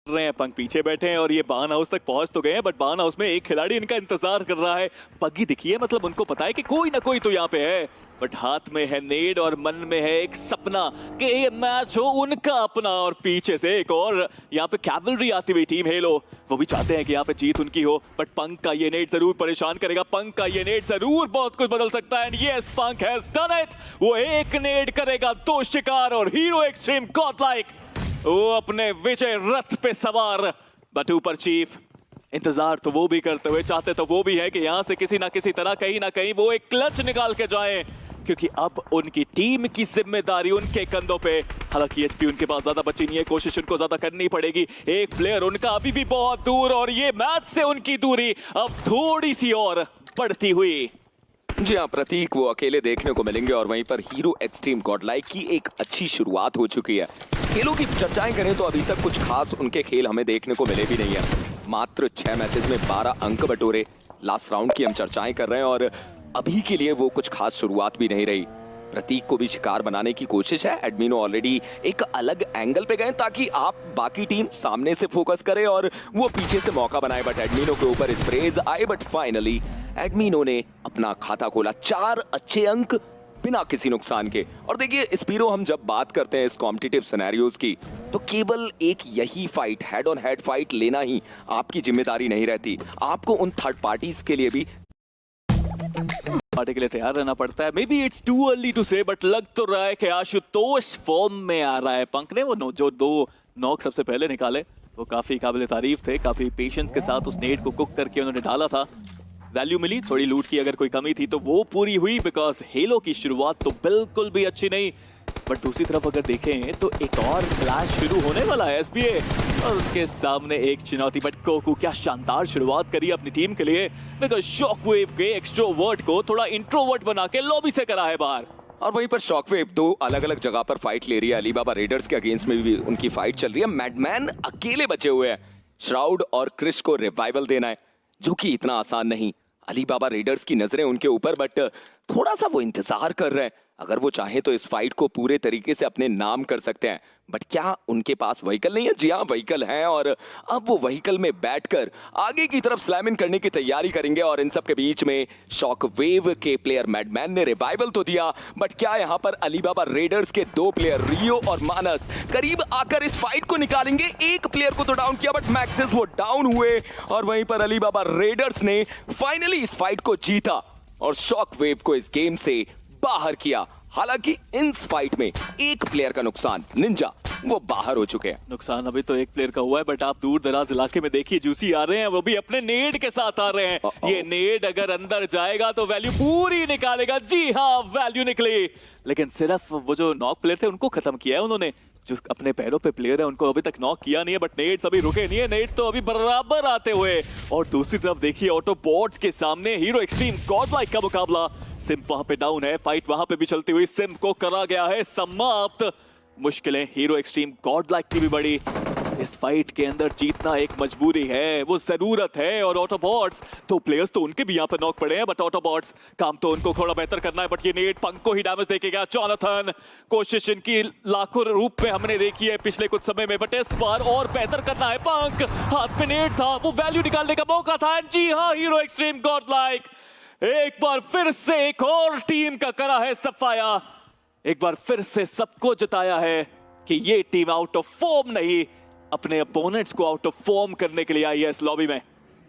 रहे हैं। पंक पीछे बैठे हैं और ये बान हाउस तक पहुंच तो गए हैं, बट बान हाउस में एक खिलाड़ी इनका इंतजार कर रहा है। बग्गी दिखी है, मतलब उनको पता है कि कोई ना कोई तो यहाँ पे है, बट हाथ में है नेड और मन में है एक सपना कि ये मैच हो उनका अपना। और पीछे से एक और यहाँ पे कैवलरी आती हुई टीम हेलो, वो भी चाहते हैं कि यहाँ पे जीत उनकी हो, बट पंक का ये नेड जरूर परेशान करेगा। पंक का ये नेड जरूर बहुत कुछ बदल सकता है। Yes, punk has done it. वो एक नेड करेगा, 2 शिकार और हीरो एक्सट्रीम गॉडलाइक वो अपने विजय रथ पे सवार। बट ऊपर चीफ इंतजार तो वो भी करते हुए, चाहते तो वो भी है कि यहां से किसी ना किसी तरह कहीं ना कहीं वो एक क्लच निकाल के जाएं, क्योंकि अब उनकी टीम की जिम्मेदारी उनके कंधों पे। हालांकि एचपी उनके पास ज्यादा बची नहीं है, कोशिश उनको ज्यादा करनी पड़ेगी। एक प्लेयर उनका अभी भी बहुत दूर और ये मैच से उनकी दूरी अब थोड़ी सी और बढ़ती हुई। जी हाँ, प्रतीक वो अकेले देखने को मिलेंगे और वहीं पर हीरो एक्सट्रीम गॉडलाइक की एक अच्छी शुरुआत हो चुकी है। खेलों की चर्चाएं करें तो अभी तक कुछ खास उनके खेल हमें देखने को मिले भी नहीं है। मात्र 6 मैचेस में 12 अंक बटोरे। लास्ट राउंड की हम चर्चाएं कर रहे हैं और अभी के लिए वो कुछ खास शुरुआत भी नहीं रही। प्रतीक को भी शिकार बनाने की कोशिश है। एडमिनो ऑलरेडी एक अलग एंगल पे गए ताकि आप बाकी टीम सामने से फोकस करे और वो पीछे से मौका बनाए, बट एडमिनो के ऊपर स्प्रेज आए। बट फाइनली एडमिनो ने अपना खाता खोला, 4 अच्छे अंक बिना किसी नुकसान के। और देखिए स्पीरो, हम जब बात करते हैं इस कॉम्पिटिटिव सिनेरियोज की, तो केवल एक यही fight, head on head fight लेना ही आपकी जिम्मेदारी नहीं रहती। आपको उन थर्ड पार्टीज के लिए भी पार्टी के लिए तैयार रहना पड़ता है। Maybe it's too early to say, but लग तो रहा है कि आशुतोष फॉर्म में आ रहा है। पंक ने वो जो 2 नॉक सबसे पहले निकाले वो काफी काबिल तारीफ थे। काफी पेशेंस के साथ उस नेट को कुक करके उन्होंने डाला था। वैल्यू मिली, थोड़ी लूट की अगर कोई कमी थी तो वो पूरी हुई, बिकॉज हेलो की शुरुआत तो बिल्कुल भी अच्छी नहीं। बट दूसरी तरफ अगर देखें तो एक और क्लैश शुरू होने वाला है एसबीए और उनके सामने एक चुनौती। बट कोकू क्या शानदार शुरुआत करी अपनी टीम के लिए, बिकॉज शॉकवेव के एक्सट्रोवर्ट को थोड़ा इंट्रोवर्ट बना के लॉबी से करा है बाहर। और वहीं पर शॉकवेव 2 अलग अलग जगह पर फाइट ले रही है। अलीबाबा रेडर्स के अगेंस्ट में भी उनकी फाइट चल रही है। मैडमैन अकेले बचे हुए हैं। श्राउड और क्रिश को रिवाइवल देना है, जो कि इतना आसान नहीं। अलीबाबा रेडर्स की नजरें उनके ऊपर, बट थोड़ा सा वो इंतजार कर रहे हैं। अगर वो चाहे तो इस फाइट को पूरे तरीके से अपने नाम कर सकते हैं, बट क्या उनके पास व्हीकल नहीं है? जी हाँ, व्हीकल है और अब वो व्हीकल में बैठकर आगे की तरफ स्लैम इन करने की तैयारी करेंगे। और इन सब के बीच में शॉकवेव के प्लेयर मैडमैन ने रिवाइवल तो दिया, बट क्या यहाँ पर अलीबाबा रेडर्स के 2 प्लेयर रियो और मानस करीब आकर इस फाइट को निकालेंगे? एक प्लेयर को तो डाउन किया, बट मैक्सिस वो डाउन हुए और वहीं पर अलीबाबा रेडर्स ने फाइनली इस फाइट को जीता और शॉकवेव को इस गेम से बाहर किया। हालांकि इस फाइट में एक प्लेयर का नुकसान, निंजा, वो बाहर हो चुके हैं। नुकसान अभी तो एक प्लेयर का हुआ है, बट आप दूर दराज इलाके में देखिए जूसी आ रहे हैं, वो भी अपने नेड के साथ आ रहे हैं। ये नेड अगर अंदर जाएगा तो वैल्यू पूरी निकालेगा। जी हाँ, वैल्यू निकली, लेकिन सिर्फ वो जो नॉक प्लेयर थे उनको खत्म किया है उन्होंने। जो अपने पैरों पे प्लेयर है उनको अभी तक नॉक किया नहीं है, बट नेड्स अभी रुके नहीं है। नेड्स तो अभी बराबर आते हुए। और दूसरी तरफ देखिए ऑटोबॉट्स के सामने हीरो एक्सट्रीम गॉडलाइक का मुकाबला। सिम्प वहां पे डाउन है, फाइट वहां पे भी चलती हुई। सिम्प को करा गया है समाप्त। मुश्किलें हीरो एक्सट्रीम गॉडलाइक की भी बड़ी। इस फाइट के अंदर जीतना एक मजबूरी है, वो जरूरत है। और ऑटोबॉट्स 2 प्लेयर्स तो उनके भी यहाँ पे नॉक पड़े हैं, बट ऑटोबॉट्स काम तो उनको थोड़ा बेहतर करना है। बट ये नेट पंक को ही डैमेज देके गया। जॉनथन, कोशिश इनकी लाखों रूप में हमने देखी है पिछले कुछ समय में, बट इस बार और बेहतर करना है। पंक हाथ में नेट था, वो वैल्यू निकालने का मौका था। जी हाँ, हीरो एक्सट्रीम गॉडलाइक एक बार फिर से एक और टीम का करा है सफाया। एक बार फिर से सबको जताया है कि ये टीम आउट ऑफ फॉर्म नहीं, अपने अपोनेंट्स को आउट ऑफ फॉर्म करने के लिए आई है इस लॉबी में।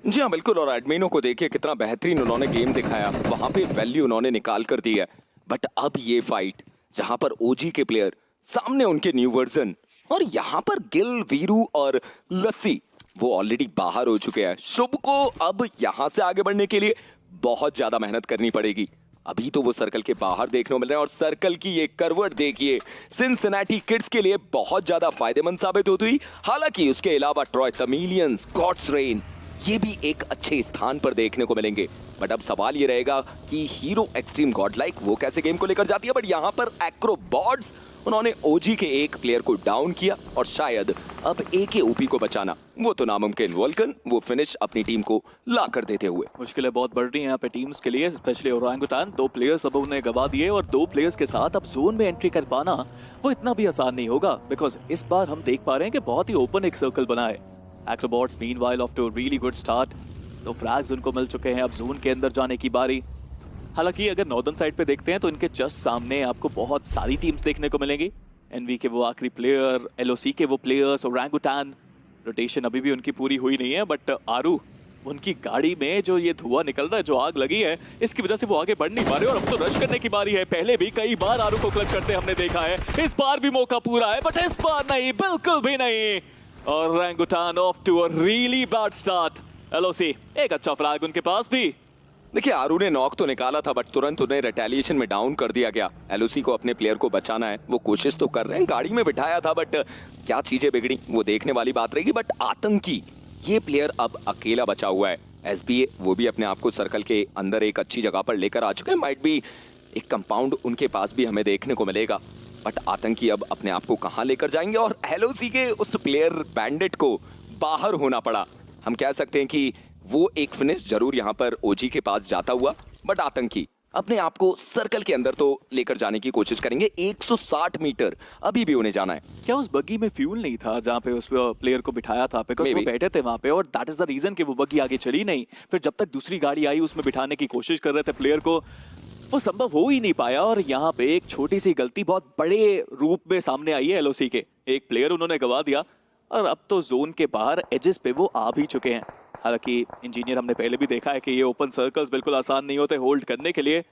जी हाँ, बिल्कुल। और एडमिनो को देखिए कितना बेहतरीन उन्होंने गेम दिखाया, वहां पे वैल्यू उन्होंने निकाल कर दी है। बट अब ये फाइट जहां पर ओजी के प्लेयर सामने उनके न्यू वर्जन, और यहाँ पर गिल, वीरू और लस्सी वो ऑलरेडी बाहर हो चुके हैं। शुभ को अब यहाँ से आगे बढ़ने के लिए बहुत ज्यादा मेहनत करनी पड़ेगी। अभी तो वो सर्कल के बाहर देखने को मिल रहे हैं और सर्कल की ये करवट देखिए सिनसिनाटी किड्स के लिए बहुत ज्यादा फायदेमंद साबित होती हुई। हालांकि उसके अलावा ट्रॉय चैमेलियंस, गॉड्स रेन, ये भी एक अच्छे स्थान पर देखने को मिलेंगे। बट अब सवाल ये रहेगा कि हीरो एक्सट्रीम गॉडलाइक वो कैसे गेम को लेकर जाती है। बट यहाँ पर एक्रोबॉट्स उन्होंने ओजी के एक प्लेयर को डाउन किया और शायद अब ए के ओपी को बचाना वो तो नामुमकिन। वोल्कन वो फिनिश अपनी टीम को ला कर देते हुए। मुश्किलें बहुत बढ़ रही हैं यहाँ पे टीम्स के लिए, स्पेशली ओरांगुटान। 2 प्लेयर्स अब उन्हें गवा दिए और 2 प्लेयर्स के साथ अब जोन में एंट्री कर पाना वो इतना भी आसान नहीं होगा, बिकॉज इस बार हम देख पा रहे हैं कि बहुत ही ओपन एक सर्कल बना है। Acrobats meanwhile off to really good start, तो फ्रैग्स उनको मिल चुके हैं, अब जोन के अंदर जाने की बारी। हालांकि अगर नॉर्दर्न साइड पे देखते हैं तो इनके जस्ट सामने आपको बहुत सारी टीम्स देखने को मिलेंगी। एनवी के वो आखिरी प्लेयर, एलओसी के वो प्लेयर्स, ओरांगुटान। रोटेशन अभी भी उनकी पूरी हुई नहीं है, बट आरू उनकी गाड़ी में जो ये धुआं निकल रहा है, जो आग लगी है, इसकी वजह से वो आगे बढ़ नहीं पा रहे और अब तो रश करने की बारी है। पहले भी कई बार आरू को क्लच करते हमने देखा है, इस बार भी मौका पूरा है, बट इस बार नहीं, बिल्कुल भी नहीं। और Orangutan off to a really bad start. LOC एक अच्छा फ्लैग उनके पास भी। देखिए आरू ने नॉक तो निकाला था, बट तुरंत उन्हें रिटेलिएशन में डाउन कर दिया गया। एलओसी को अपने प्लेयर को बचाना है, वो कोशिश तो कर रहे हैं, गाड़ी में बिठाया था, बट क्या चीजें बिगड़ी वो देखने वाली बात रहेगी। बट आतंकी ये प्लेयर अब अकेला बचा हुआ है। एसबीए वो भी अपने आप को सर्कल के अंदर एक अच्छी जगह पर लेकर आ चुके हैं। माइट भी एक कंपाउंड उनके पास भी हमें देखने को मिलेगा, बट आतंकी अब अपने आप को कहां लेकर जाएंगे। और एलओसी के उस प्लेयर बैंडिट को बाहर होना पड़ा। हम कह सकते हैं कि वो एक फिनिश जरूर यहां पर ओजी के पास जाता हुआ, बट आतंकी अपने आप को सर्कल के अंदर तो लेकर जाने की कोशिश करेंगे। 160 मीटर अभी भी उन्हें जाना है। क्या उस बग्गी में फ्यूल नहीं था जहाँ पे उस प्लेयर को बिठाया था? बिकॉज वो बैठे थे वहां पे और दैट इज द रीजन कि वो बग्गी आगे चली नहीं। फिर जब तक दूसरी गाड़ी आई उसमें बिठाने की कोशिश कर रहे थे प्लेयर को, वो संभव हो ही नहीं पाया। और यहाँ पे एक छोटी सी गलती बहुत बड़े रूप में सामने आई है एलओसी के। एक प्लेयर उन्होंने गवा दिया और अब तो जोन के बाहर एजेस पे वो आ भी चुके हैं। हालांकि इंजीनियर हमने पहले भी देखा है कि ये ओपन सर्कल्स बिल्कुल आसान नहीं होते होल्ड करने के लिए।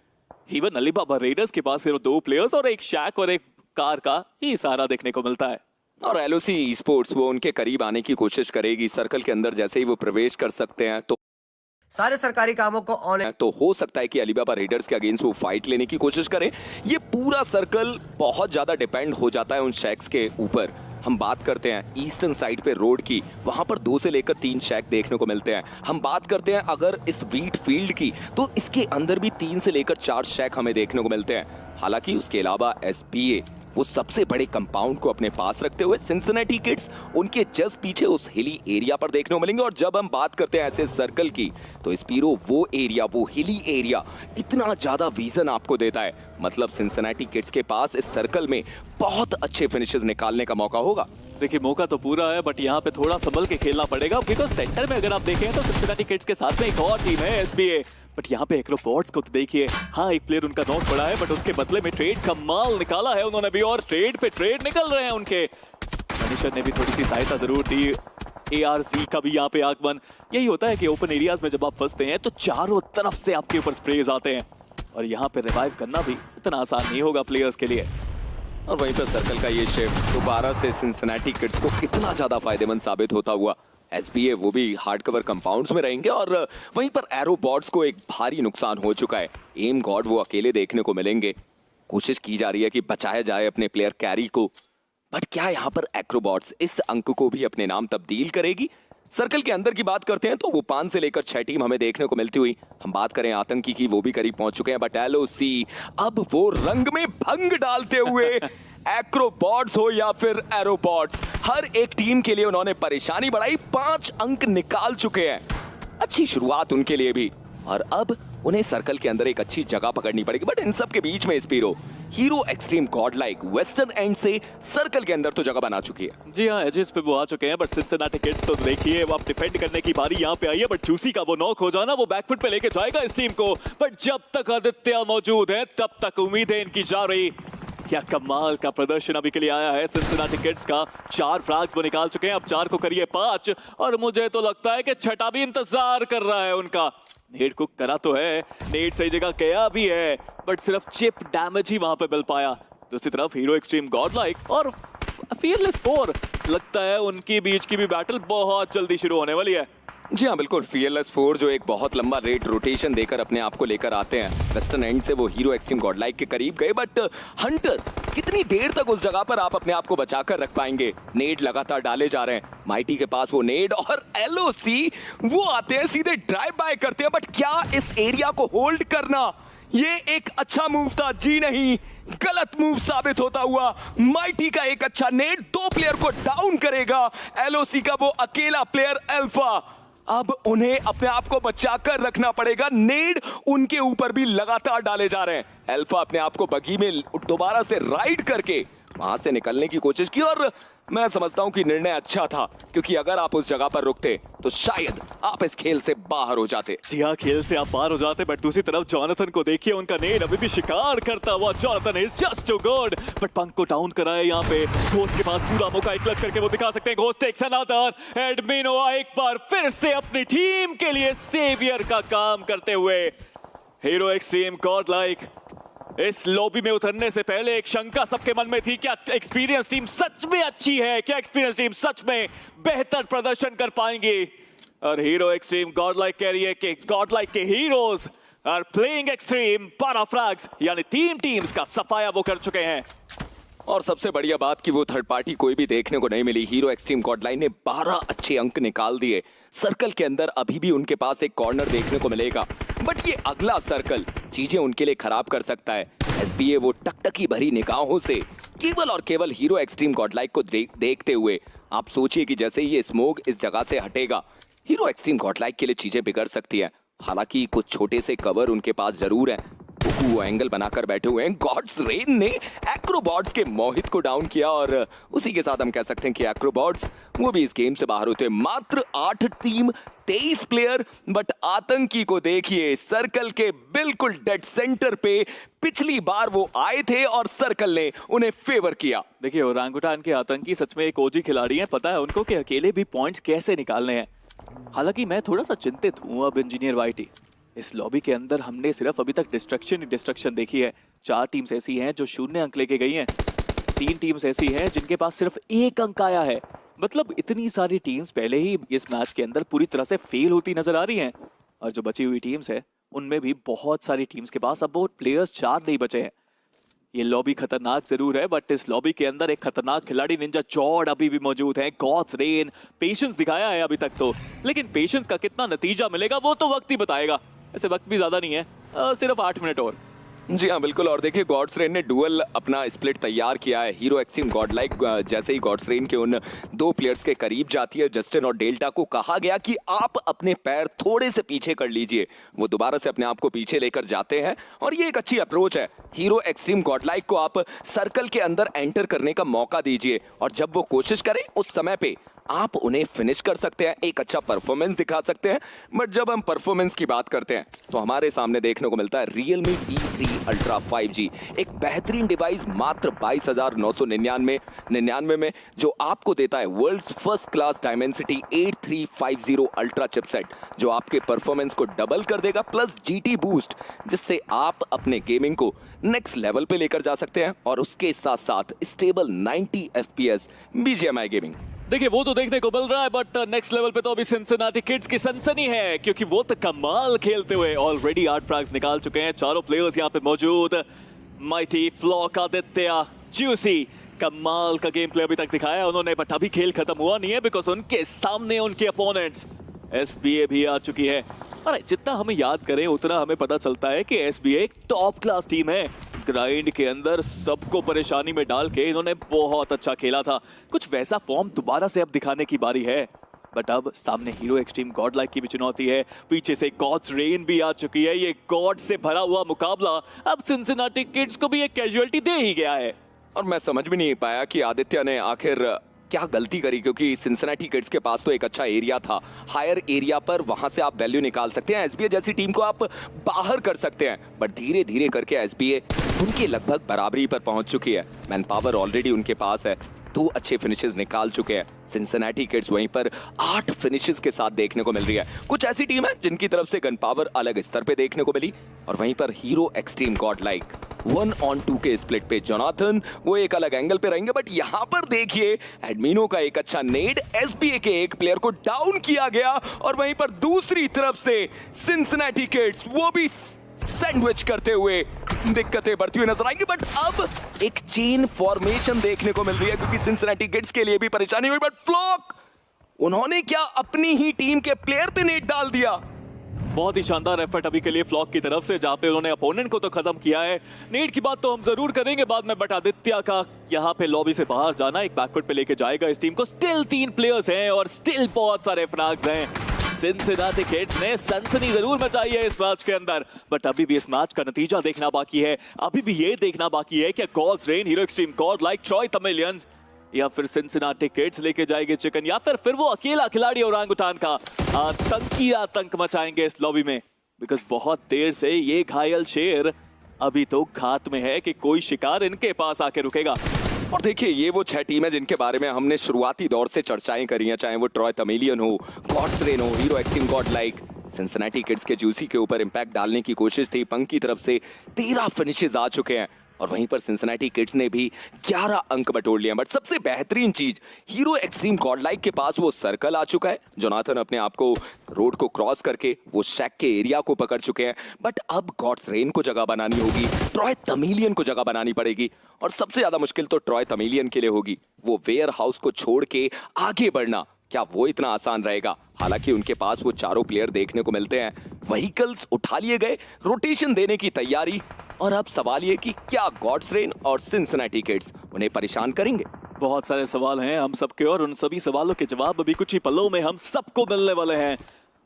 इवन अलीबाबा रेडर्स के पास सिर्फ 2 प्लेयर्स और एक शैक और एक कार का ही सहारा देखने को मिलता है। और एलओसी स्पोर्ट्स वो उनके करीब आने की कोशिश करेगी। सर्कल के अंदर जैसे ही वो प्रवेश कर सकते हैं तो सारे सरकारी कामों को ऑनलाइन तो हो सकता है कि अलीबाबा रेडर्स के अगेंस्ट वो फाइट लेने की कोशिश करें। ये पूरा सर्कल बहुत ज्यादा डिपेंड हो जाता है उन शैक्स के ऊपर। हम बात करते हैं ईस्टर्न साइड पे रोड की, वहां पर 2 से लेकर 3 शैक देखने को मिलते हैं। हम बात करते हैं अगर इस व्हीट फील्ड की, तो इसके अंदर भी 3 से लेकर 4 शैक हमें देखने को मिलते हैं। हालांकि उसके अलावा एसपीए वो सबसे बड़े कंपाउंड को अपने पास रखते हुए सिंसिनेटी किड्स उनके जस्ट पीछे उस हिली एरिया पर देखने को मिलेंगे। और जब हम बात करते हैं ऐसे सर्कल की, तो स्पीरो वो एरिया, वो हिली एरिया इतना ज्यादा विजन आपको देता है। मतलब सिंसिनेटी किड्स के पास इस सर्कल में बहुत अच्छे फिनिशेस निकालने का मौका होगा। देखिए मौका तो पूरा है, बट यहाँ पे थोड़ा संभल के खेलना पड़ेगा, बिकॉज सेंटर में अगर आप देखें तो सिंसिनेटी किड्स के साथ में एक और टीम है एसबीए। बट यहाँ पे एक्रोबॉट्स को तो देखिए, हाँ एक प्लेयर उनका नॉक पड़ा है, बट उसके बदले में ट्रेड का माल निकाला है उन्होंने भी, और ट्रेड पे ट्रेड निकल रहे हैं उनके। मनीषर ने भी थोड़ी सी सहायता जरूर दी। ARZ का भी यहाँ पे आगमन। यही होता है कि ओपन एरियाज में जब आप फंसते हैं तो चारों तरफ से आपके ऊपर स्प्रेज आते हैं, और यहाँ पे रिवाइव करना भी इतना आसान नहीं होगा प्लेयर्स के लिए। और वहीं पर सर्कल का ये शिफ्ट दोबारा से सिंसिनेटी किड्स को कितना ज्यादा फायदेमंद साबित होता हुआ। एसबीए वो भी हार्ड कवर कंपाउंड्स में रहेंगे, और वहीं पर एरोबॉट्स को एक भारी नुकसान हो चुका है। एम गॉड वो अकेले देखने को मिलेंगे। कोशिश की जा रही है कि बचाया जाए अपने प्लेयर कैरी को, बट क्या यहाँ पर एक्रोबॉट्स इस अंक को भी अपने नाम तब्दील करेगी? सर्कल के अंदर की बात करते हैं तो वो 5 से लेकर 6 टीम हमें देखने को मिलती हुई। हम बात करें आतंकी की, वो भी करीब पहुंच चुके हैं, बट एलओसी अब वो रंग में भंग डालते हुए एक्रोबॉट्स हो या फिर एरोबॉट्स, हर एक टीम के लिए उन्होंने परेशानी बढ़ाई। 5 अंक निकाल चुके हैं। अच्छी शुरुआत उनके लिए भी, और अब उन्हें सर्कल के अंदर एक अच्छी जगह पकड़नी पड़ेगी। बट इन सब के बीच में Spiro hero extreme God like western and से सर्कल के अंदर तो जगह बना चुकी है। जी हाँ, एजेस पे वो आ चुके हैं, बट सिंसिनेटी किड्स तो देखिए वो अब डिफेंड करने की बारी यहाँ पे आई है। बट जूसी का वो नॉक हो जाना, वो बैकफुट पे लेके जाएगा इस टीम को। बट जब तक आदित्य मौजूद है तब तक उम्मीदें इनकी जा रही। क्या कमाल का प्रदर्शन अभी के लिए आया है सिंसिनेटी किड्स का। 4 फ्रैग्स वो निकाल चुके हैं, अब 4 को करिए 5, और मुझे तो लगता है कि छठा भी इंतजार कर रहा है उनका। नेट कुक करा तो है, नेट सही जगह गया भी है, बट सिर्फ चिप डैमेज ही वहां पे मिल पाया। दूसरी तरफ हीरो एक्सट्रीम गॉडलाइक और फियरलेस 4, लगता है उनकी बीच की भी बैटल बहुत जल्दी शुरू होने वाली है। जी हाँ बिल्कुल, फियरलेस 4 जो एक बहुत लंबा रेट रोटेशन देकर अपने आप को लेकर आते हैं। वेस्टर्न एंड से वो हीरो एक्सट्रीम गॉडलाइक के करीब गए, बट हंटर कितनी देर तक उस जगह पर आप अपने आप को बचाकर रख पाएंगे? नेड लगातार डाले जा रहे हैं, माइटी के पास वो नेड, और एलओसी वो आते हैं सीधे ड्राइव बाय करते हैं। बट क्या इस एरिया को होल्ड करना ये एक अच्छा मूव था? जी नहीं, गलत मूव साबित होता हुआ। माइटी का एक अच्छा नेट 2 प्लेयर को डाउन करेगा। एलओसी का वो अकेला प्लेयर अल्फा, अब उन्हें अपने आप को बचाकर रखना पड़ेगा। नेड उनके ऊपर भी लगातार डाले जा रहे हैं। अल्फा अपने आप को बगी में दोबारा से राइड करके वहां से निकलने की कोशिश की, और मैं समझता हूं कि निर्णय अच्छा था, क्योंकि अगर आप उस जगह पर रुकते तो शायद आप इस खेल से बाहर हो जाते। जी हाँ, खेल से आप बाहर हो जाते, बट दूसरी तरफ जॉनथन को देखिए, उनका नेड अभी भी शिकार करता हुआ। Jonathan is just too good, but Punk को डाउन कराया यहाँ पे। घोस्ट के पास पूरा मौका एक क्लच करके वो दिखा सकते हैं। Ghost takes another. एडमिनो एक बार फिर से अपनी टीम के लिए सेवियर का काम करते हुए। हीरो एक्सट्रीम गॉड लाइक इस लॉबी में उतरने से पहले एक शंका सबके मन में थी, क्या एक्सपीरियंस टीम सच में अच्छी है, क्या एक्सपीरियंस टीम सच में बेहतर प्रदर्शन कर पाएंगे। और हीरो एक्सट्रीम गॉडलाइक कह रही है कि गॉडलाइक के heroes are playing extreme. 12 frags यानी 3 टीम्स का सफाया वो कर चुके हैं। और सबसे बढ़िया बात कि वो थर्ड पार्टी कोई भी देखने को नहीं मिली। हीरो एक्सट्रीम गॉडलाइन ने 12 अच्छे अंक निकाल दिए। सर्कल के अंदर अभी भी उनके पास एक कॉर्नर देखने को मिलेगा, बट ये अगला सर्कल चीजें उनके लिए खराब कर सकता है। एसबीए वो टकटकी भरी निगाहों से केवल और केवल हीरो एक्सट्रीम गॉडलाइक को देखते हुए, आप सोचिए कि जैसे ये स्मोक इस जगह से हटेगा, हीरो एक्सट्रीम गॉडलाइक के लिए चीजें बिगड़ सकती है। हालांकि कुछ छोटे से कवर उनके पास जरूर है। वो एंगल बनाकर बैठे हुए हैं। गॉड्स रेन ने एक्रोबॉट्स के मोहित को डाउन किया, और उसी के साथ हम कह सकते हैं कि एक्रोबॉट्स वो भी इस गेम से बाहर होते हैं। मात्र 8 टीम 23 प्लेयर, बट आतंकी को देखिए सर्कल के बिल्कुल डेड सेंटर पे। पिछली बार वो आए थे और सर्कल ने उन्हें फेवर किया। देखिए ओरांगुटान के आतंकी सच में एक ओजी खिलाड़ी हैं। पता है उनको कि अकेले भी पॉइंट्स कैसे निकालने हैं। हालांकि मैं थोड़ा सा चिंतित हूं अब इंजीनियर वाईटी। इस लॉबी के अंदर हमने सिर्फ अभी तक डिस्ट्रक्शन देखी है। 4 टीम्स ऐसी हैं जो 0 अंक लेके गई हैं। 3 टीम्स ऐसी हैं जिनके पास सिर्फ 1 अंक आया है। मतलब इतनी सारी टीम्स पहले ही इस मैच के अंदर पूरी तरह से फेल होती नजर आ रही हैं। और जो बची हुई टीम्स है उनमें भी बहुत सारी टीम्स के पास अब वो प्लेयर्स 4 नहीं बचे हैं। ये लॉबी खतरनाक जरूर है, बट इस लॉबी के अंदर एक खतरनाक खिलाड़ी निंजा जॉड अभी भी मौजूद है। गॉड्स रेन पेशेंस दिखाया है अभी तक तो, लेकिन पेशेंस का कितना नतीजा मिलेगा वो तो वक्त ही बताएगा। ऐसे वक्त भी ज्यादा नहीं है, सिर्फ 8 मिनट और। जी हाँ बिल्कुल। और देखिए गॉड्स रेन ने डुअल अपना स्प्लिट तैयार किया है। हीरो एक्सट्रीम गॉडलाइक जैसे ही गॉड्स रेन के उन 2 प्लेयर्स के करीब जाती है, जस्टिन और डेल्टा को कहा गया कि आप अपने पैर थोड़े से पीछे कर लीजिए। वो दोबारा से अपने आप को पीछे लेकर जाते हैं, और ये एक अच्छी अप्रोच है। हीरो एक्सट्रीम गॉडलाइक को आप सर्कल के अंदर एंटर करने का मौका दीजिए, और जब वो कोशिश करें उस समय पे आप उन्हें फिनिश कर सकते हैं, एक अच्छा परफॉर्मेंस दिखा सकते हैं। बट जब हम परफॉर्मेंस की बात करते हैं तो हमारे सामने देखने को मिलता है Realme T3 Ultra 5G, एक बेहतरीन डिवाइस मात्र 22,999 में, जो आपको देता है world's first class Dimensity 8350 ultra chipset, जो आपके परफॉर्मेंस को डबल कर देगा, प्लस GT बूस्ट, जिससे आप अपने गेमिंग को नेक्स्ट लेवल पे लेकर जा सकते हैं, और उसके साथ साथ स्टेबल 90 FPS BGMI गेमिंग। देखिए वो तो देखने को मिल रहा है, बट नेक्स्ट लेवल पे तो अभी सिंसिनाटी किड्स की सनसनी है, क्योंकि वो तो कमाल खेलते हुए ऑलरेडी 8 फ्रैग्स निकाल चुके हैं। 4 प्लेयर्स यहाँ पे मौजूद। माइटी, फ्लॉक, आदित्य, जूसी, कमाल का गेम प्ले अभी तक दिखाया है उन्होंने, बट अभी खेल खत्म हुआ नहीं है, बिकॉज उनके सामने उनके अपोनेंट्स एसबीए भी आ चुकी है। अरे जितना हमें याद करें उतना हमें पता चलता है कि एसबीए एक टॉप क्लास टीम है। ग्राइंड के अंदर सबको परेशानी में डाल के इन्होंने बहुत अच्छा खेला था। कुछ वैसा फॉर्म दोबारा से अब दिखाने की बारी है, बट अब सामने हीरो एक्सट्रीम गॉडलाइक की भी चुनौती है। पीछे से गॉड्स रेन भी आ चुकी है। ये गॉड से भरा हुआ मुकाबला अब सिंसिनाटी किड्स को भी एक कैजुअलिटी दे ही गया है। और मैं समझ भी नहीं पाया कि आदित्य ने आखिर क्या गलती करी, क्योंकि सिंसिनाटी किड्स के पास तो एक अच्छा एरिया था, हायर एरिया पर, वहां से आप वैल्यू निकाल सकते हैं। एसबीए जैसी टीम को आप बाहर कर सकते हैं, बट धीरे धीरे करके एसबीए उनके लगभग बराबरी पर पहुंच चुकी है। मैन पावर ऑलरेडी उनके पास है, 2 अच्छे फिनिशेस निकाल चुके हैं। सिंसिनाटी किड्स वहीं पर 8 फिनिशेस के साथ देखने को मिल रही है। कुछ ऐसी टीम है जिनकी तरफ से गन पावर अलग स्तर पे देखने को मिली, और वहीं पर हीरो एक्सट्रीम गॉडलाइक 1 on 2 के स्प्लिट पे जोनाथन वो एक अलग एंगल पे रहेंगे। बट यहां पर देखिए एडमिनो का एक अच्छा नेड, एसबीए के एक प्लेयर को डाउन किया गया, और वहीं पर दूसरी तरफ से सिंसिनाटी किड्स वो भी सैंडविच करते हुए दिक्कतें बढ़ती हुई नजर आएंगी। बट अब एक चेन फॉर्मेशन देखने को मिल रही है, क्योंकि सिंसिनाटी किड्स के लिए भी परेशानी हुई। बट फ्लॉक उन्होंने क्या अपनी ही टीम के प्लेयर पे नेट डाल दिया। बहुत ही शानदार एफर्ट अभी के लिए फ्लॉक की तरफ से, जहां पे उन्होंने अपोनेंट को तो खत्म किया है। नीड की बात तो हम जरूर करेंगे बाद में, बट आदित्य का यहाँ पे लॉबी से बाहर जाना एक बैकवर्ड पे लेके जाएगा इस टीम को। स्टिल 3 प्लेयर्स हैं और स्टिल बहुत सारे फ्रैग्स हैं। सिनसिनाटी किड्स ने सनसनी जरूर मचाई है इस मैच के अंदर, बट अभी भी इस मैच का नतीजा देखना बाकी है। अभी भी ये देखना बाकी है कि Gods Reign, Hero extreme, God Like, Troy Tamilians या फिर सिनसिनाटी किड्स लेके जाएंगे चिकन, या फिर वो अकेला खिलाड़ी ओरांगुटान का आतंक मचाएंगे इस लॉबी में। बिकॉज बहुत देर से ये घायल शेर अभी तो घात में है कि कोई शिकार इनके पास आके रुकेगा। और देखिए, ये वो 6 टीम है जिनके बारे में हमने शुरुआती दौर से चर्चाएं करी हैं, चाहे वो ट्रॉय तमिलियन हो, गॉड्स रेन हो, hero extreme, God like. Cincinnati kids के जूसी के ऊपर इंपैक्ट डालने की कोशिश थी, पंक की तरफ से 13 फिनिशेस आ चुके हैं और वहीं पर सिनसिनाटी किड्स ने भी 11 अंक बटोर लिए। बट सबसे बेहतरीन चीज, हीरो एक्सट्रीम गॉड लाइक के पास वो सर्कल आ चुका है। जोनाथन अपने आप को रोड को क्रॉस करके वो शैक के एरिया को पकड़ चुके हैं, बट अब गॉड्स रेन को जगह बनानी होगी, ट्रॉय तमिलियन को जगह बनानी पड़ेगी। और सबसे ज्यादा मुश्किल तो ट्रॉय तमिलियन के लिए होगी, वो वेयर हाउस को छोड़ के आगे बढ़ना। क्या वो इतना आसान रहेगा? हालांकि उनके पास वो चारों प्लेयर देखने को मिलते हैं, व्हीकल्स उठा लिए गए, रोटेशन देने की तैयारी। और अब सवाल ये कि क्या गॉड्स रेन और सिनसिनाटी किड्स उन्हें परेशान करेंगे? बहुत सारे सवाल हैं हम सबके, और उन सभी सवालों के जवाब अभी कुछ ही पलों में हम सबको मिलने वाले हैं।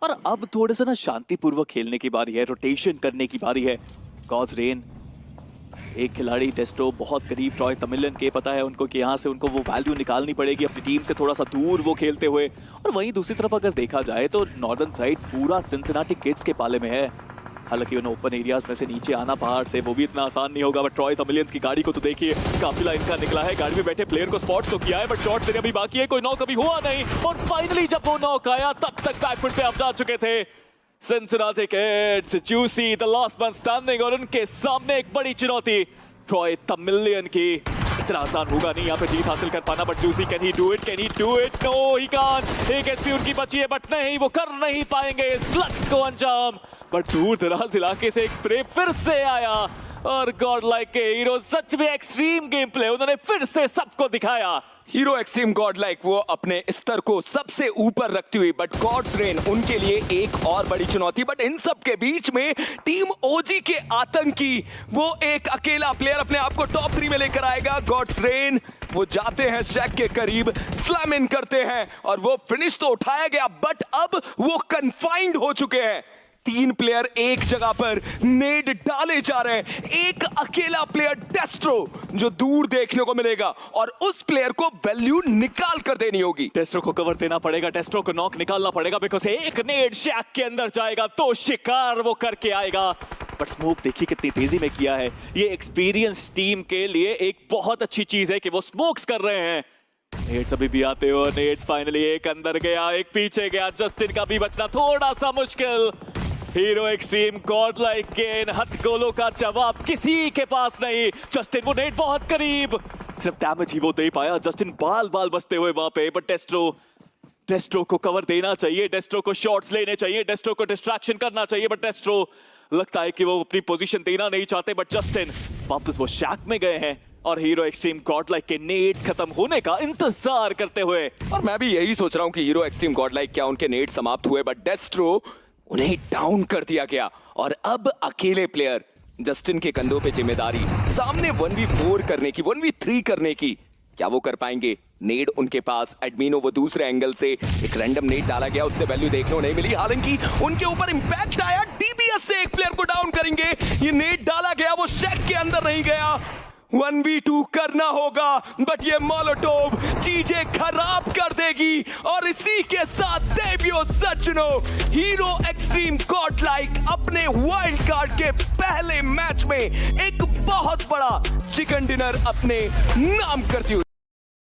और अब थोड़े से ना शांतिपूर्वक खेलने की बारी है, रोटेशन करने की बारी है। गॉड्स रेन एक खिलाड़ी टेस्टो बहुत करीब ट्रॉय तमिलियन के, पता है उनको कि यहाँ से उनको वो वैल्यू निकालनी पड़ेगी अपनी टीम से थोड़ा सा दूर वो खेलते हुए। और वहीं दूसरी तरफ अगर देखा जाए तो नॉर्दर्न साइड पूरा सिनसिनाटी किड्स के पाले में है। हालांकि उन्हें ओपन एरियाज में से नीचे आना पहाड़ से वो भी इतना आसान नहीं होगा। बट ट्रॉय तमिलियंस की गाड़ी को तो देखिए, काफिला इनका निकला है, गाड़ी में बैठे प्लेयर को स्पॉट तो किया है, बट शॉट देने अभी बाकी है, कोई नॉक अभी हुआ नहीं। और फाइनली जब वो नॉक आया तब तक बैकफुट पे आप जा चुके थे Cincinnati kids, juicy the last man standing, और उनके सामने एक बड़ी चुनौती ट्रॉय तमिलियन की। इतना आसान होगा नहीं यहाँ पे जीत हासिल कर पाना, but Juicy can he do it, can he do it? No he can't. एक एचपी उनकी बची है, बट नहीं, वो कर नहीं पाएंगे इस क्लच को अंजाम। बट दूर दराज इलाके से एक स्प्रे फिर से आया और गॉड लाइक के हीरो सच में एक्सट्रीम गेम प्ले उन्होंने फिर से सबको दिखाया। हीरो एक्सट्रीम गॉड लाइक वो अपने स्तर को सबसे ऊपर रखती हुई, बट गॉड्स रेन उनके लिए एक और बड़ी चुनौती। बट इन सब के बीच में टीम ओजी के आतंकी, वो एक अकेला प्लेयर अपने आप को टॉप 3 में लेकर आएगा। गॉड्स रेन वो जाते हैं शैक के करीब, स्लैम इन करते हैं और वो फिनिश तो उठाया गया, बट अब वो कन्फाइंड हो चुके हैं। 3 प्लेयर एक जगह पर नेड डाले जा रहे हैं, एक अकेला प्लेयर डेस्ट्रो जो दूर देखने को मिलेगा, और उस प्लेयर को वैल्यू निकाल कर देनी होगी। टेस्ट्रो को कवर देना पड़ेगा, टेस्ट्रो को नॉक निकालना पड़ेगा, बिकॉज एक नेड शैक के अंदर जाएगा तो शिकार वो करके आएगा। बट स्मोक देखिए कितनी तेजी में किया है। ये एक्सपीरियंस टीम के लिए एक बहुत अच्छी चीज है कि वो स्मोक्स कर रहे हैं। नेट्स अभी भी आते हो, नेट्स फाइनली एक अंदर गया, एक पीछे गया, जस्टिन का भी बचना थोड़ा सा मुश्किल। हीरो एक्सट्रीम गॉड लाइक के इन हथगोलों का जवाब किसी के पास नहीं। जस्टिन वो नेट बहुत करीब, सिर्फ डैमेज ही वो दे पाया, जस्टिन बाल बाल बचते हुए वहां पे। बट डेस्ट्रो को कवर देना चाहिए, डेस्ट्रो को शॉट्स लेने चाहिए, डेस्ट्रो को डिस्ट्रैक्शन करना चाहिए, बट डेस्ट्रो लगता है कि वो अपनी पोजीशन देना नहीं चाहते। बट जस्टिन वापस वो शैक में गए हैं और हीरो एक्सट्रीम गॉड लाइक के नेट्स खत्म होने का इंतजार करते हुए। और मैं भी यही सोच रहा हूं कि हीरो एक्सट्रीम गॉड लाइक क्या उनके नेट समाप्त हुए, बट डेस्ट्रो उन्हें डाउन कर दिया गया और अब अकेले प्लेयर जस्टिन के कंधों पे जिम्मेदारी, सामने 1v4 करने की, 1v3 करने की। क्या वो कर पाएंगे? नेड उनके पास, एडमिनो वो दूसरे एंगल से एक रैंडम नेड डाला गया, उससे वैल्यू देखने को नहीं मिली। हालांकि उनके ऊपर इंपैक्ट आया, डीबीएस से एक प्लेयर को डाउन करेंगे। ये नेड डाला गया, वो शैक के अंदर नहीं गया। 1v2 करना होगा, बट ये मोलोटोव चीजें खराब कर देगी। और इसी के साथ डेब्यू सज्जनो, हीरो एक्सट्रीम गॉड लाइक अपने वाइल्ड कार्ड के पहले मैच में एक बहुत बड़ा चिकन डिनर अपने नाम करती हुई